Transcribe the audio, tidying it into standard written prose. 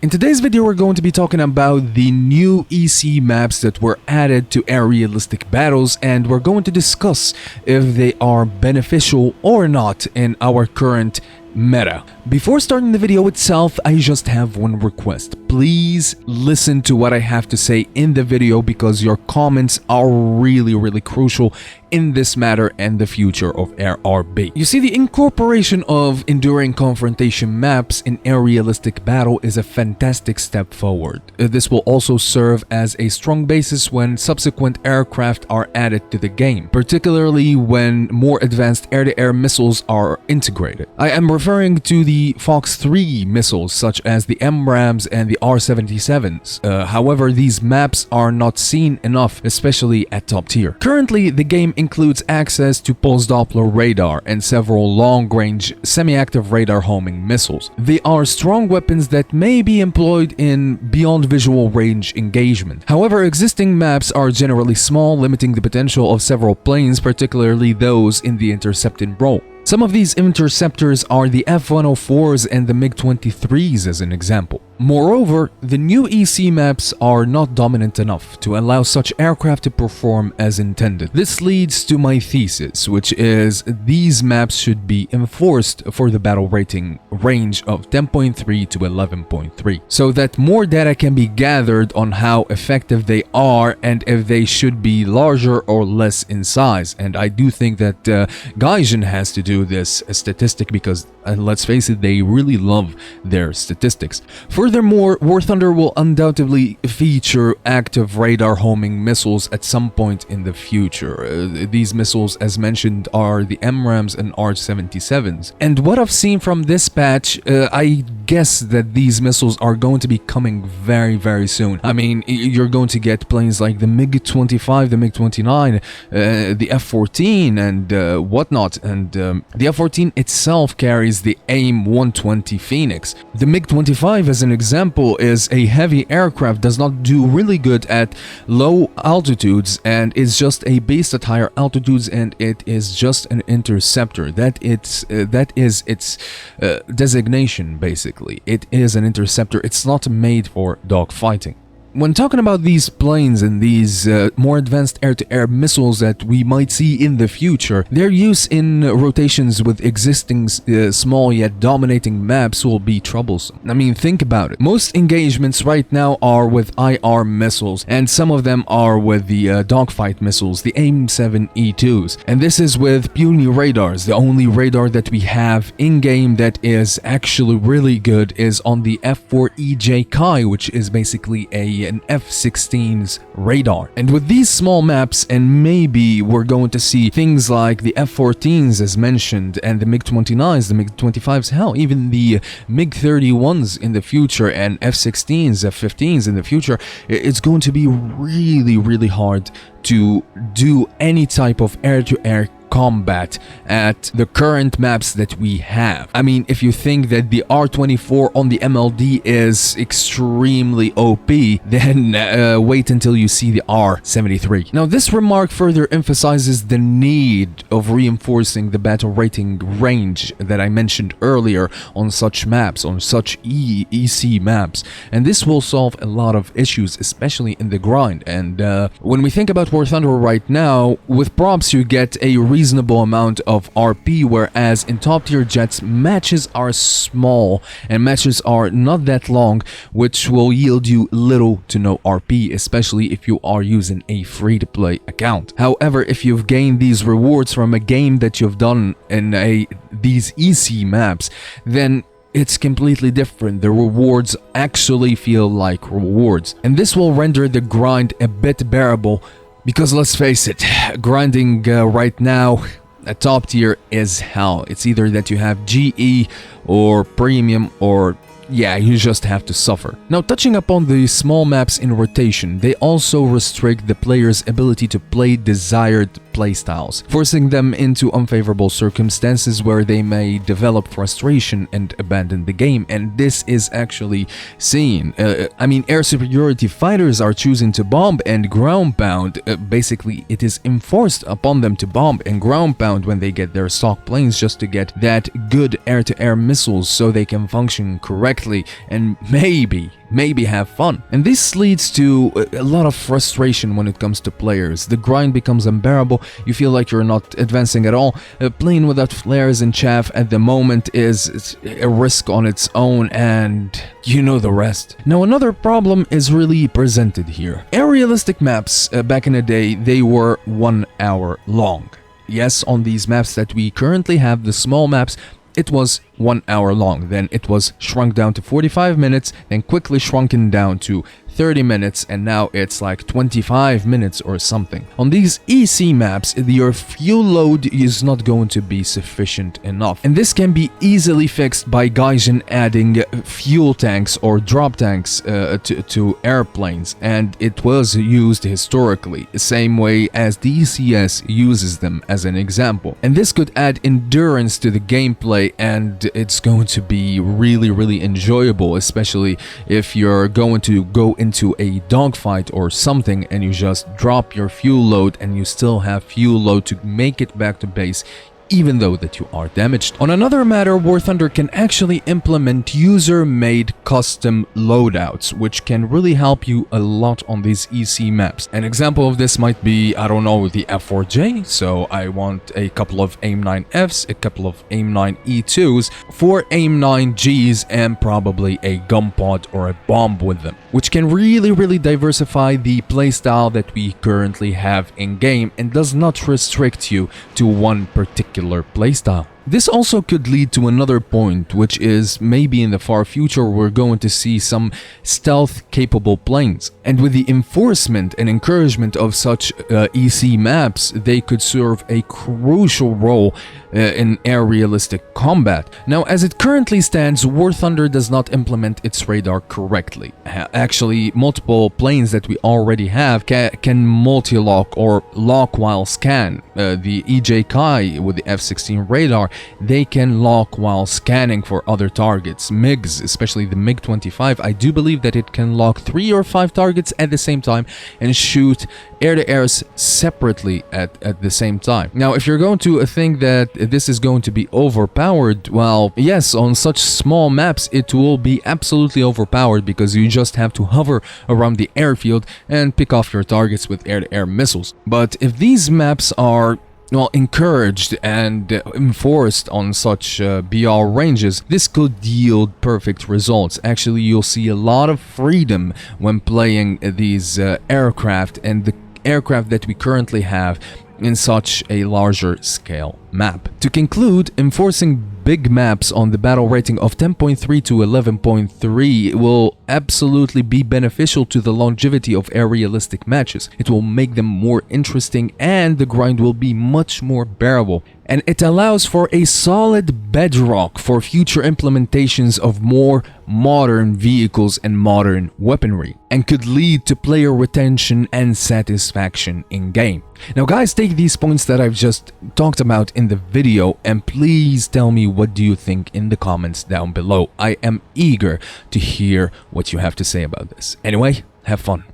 In today's video, we're going to be talking about the new EC maps that were added to aerialistic battles, and we're going to discuss if they are beneficial or not in our current meta. Before starting the video itself, I just have one request. Please listen to what I have to say in the video because your comments are really crucial in this matter and the future of RRB. You see, the incorporation of enduring confrontation maps in aerialistic battle is a fantastic step forward. This will also serve as a strong basis when subsequent aircraft are added to the game, particularly when more advanced air-to-air missiles are integrated. I am referring to the Fox 3 missiles such as the AMRAAMs and the R-77s. However, these maps are not seen enough, especially at top tier. Currently, the game includes access to pulse Doppler radar and several long-range semi-active radar homing missiles. They are strong weapons that may be employed in beyond visual range engagement. However, existing maps are generally small, limiting the potential of several planes, particularly those in the intercepting role. Some of these interceptors are the F-104s and the MiG-23s as an example. Moreover, the new EC maps are not dominant enough to allow such aircraft to perform as intended. This leads to my thesis, which is these maps should be enforced for the battle rating range of 10.3 to 11.3, so that more data can be gathered on how effective they are and if they should be larger or less in size. And I do think that Gaijin has to do this statistic because, let's face it, they really love their statistics. Furthermore, War Thunder will undoubtedly feature active radar homing missiles at some point in the future. These missiles, as mentioned, are the AMRAAMs and R-77s. And what I've seen from this patch, I guess that these missiles are going to be coming very soon. I mean, you're going to get planes like the MiG-25, the MiG-29, the F-14 and whatnot. And the F-14 itself carries the AIM-120 Phoenix. The MiG-25, as an example, is a heavy aircraft, does not do really good at low altitudes and is just a base at higher altitudes, and it is just an interceptor. That is its designation, basically. It is an interceptor. It's not made for dogfighting. When talking about these planes and these more advanced air-to-air missiles that we might see in the future, their use in rotations with existing small yet dominating maps will be troublesome. I mean, think about it. Most engagements right now are with IR missiles, and some of them are with the dogfight missiles, the AIM-7E2s. And this is with puny radars. The only radar that we have in-game that is actually really good is on the F4EJ Kai, which is basically an F-16's radar. And with these small maps, and maybe we're going to see things like the F-14s as mentioned, and the MiG-29s, the MiG-25s, hell, even the MiG-31s in the future, and F-16s, F-15s in the future, it's going to be really hard to do any type of air-to-air combat at the current maps that we have. I mean, if you think that the R-24 on the MLD is extremely OP, then wait until you see the R-73. Now, this remark further emphasizes the need of reinforcing the battle rating range that I mentioned earlier on such maps, on such EC maps, and this will solve a lot of issues, especially in the grind. And when we think about War Thunder right now, with props you get a reasonable amount of RP, whereas in top tier jets matches are small and matches are not that long, which will yield you little to no RP, especially if you are using a free-to-play account. However, if you've gained these rewards from a game that you've done in these EC maps, then it's completely different. The rewards actually feel like rewards, and this will render the grind a bit bearable. Because let's face it, grinding right now at top tier is hell. It's either that you have GE or premium, or yeah, you just have to suffer. Now, touching upon the small maps in rotation, they also restrict the player's ability to play desired playstyles, forcing them into unfavorable circumstances where they may develop frustration and abandon the game. And this is actually seen. Air superiority fighters are choosing to bomb and ground pound. Basically, it is enforced upon them to bomb and ground pound when they get their stock planes, just to get that good air-to-air missiles so they can function correctly and maybe have fun. And this leads to a lot of frustration when it comes to players. The grind becomes unbearable, you feel like you're not advancing at all. Playing without flares and chaff at the moment is a risk on its own, and you know the rest. Now, another problem is really presented here. Aerialistic maps back in the day, they were 1 hour long. Yes, on these maps that we currently have, the small maps, it was 1 hour long, then it was shrunk down to 45 minutes, then quickly shrunken down to 30 minutes, and now it's like 25 minutes or something. On these EC maps, your fuel load is not going to be sufficient enough, and this can be easily fixed by Gaijin adding fuel tanks or drop tanks to airplanes, and it was used historically, the same way as DCS uses them as an example. And this could add endurance to the gameplay, and it's going to be really enjoyable, especially if you're going to go into a dogfight or something and you just drop your fuel load and you still have fuel load to make it back to base, even though that you are damaged. On another matter, War Thunder can actually implement user-made custom loadouts, which can really help you a lot on these EC maps. An example of this might be, I don't know, the F4J, so I want a couple of AIM-9Fs, a couple of AIM-9E2s, 4 AIM-9Gs, and probably a gun pod or a bomb with them, which can really diversify the playstyle that we currently have in-game and does not restrict you to one particular playstyle. This also could lead to another point, which is maybe in the far future we're going to see some stealth-capable planes. And with the enforcement and encouragement of such EC maps, they could serve a crucial role in air-realistic combat. Now, as it currently stands, War Thunder does not implement its radar correctly. Actually, multiple planes that we already have can multi-lock or lock while scan. The EJ Kai with the F-16 radar, they can lock while scanning for other targets. MiGs, especially the MiG-25, I do believe that it can lock 3 or 5 targets at the same time and shoot air-to-airs separately at the same time. Now, if you're going to think that this is going to be overpowered, well, yes, on such small maps it will be absolutely overpowered, because you just have to hover around the airfield and pick off your targets with air-to-air missiles. But if these maps are encouraged and enforced on such BR ranges, this could yield perfect results. Actually, you'll see a lot of freedom when playing these aircraft and the aircraft that we currently have in such a larger scale map. To conclude, enforcing big maps on the battle rating of 10.3 to 11.3 will absolutely be beneficial to the longevity of air-realistic matches. It will make them more interesting and the grind will be much more bearable. And it allows for a solid bedrock for future implementations of more modern vehicles and modern weaponry, and could lead to player retention and satisfaction in-game. Now guys, take these points that I've just talked about in the video and please tell me what do you think in the comments down below. I am eager to hear what you have to say about this. Anyway, have fun.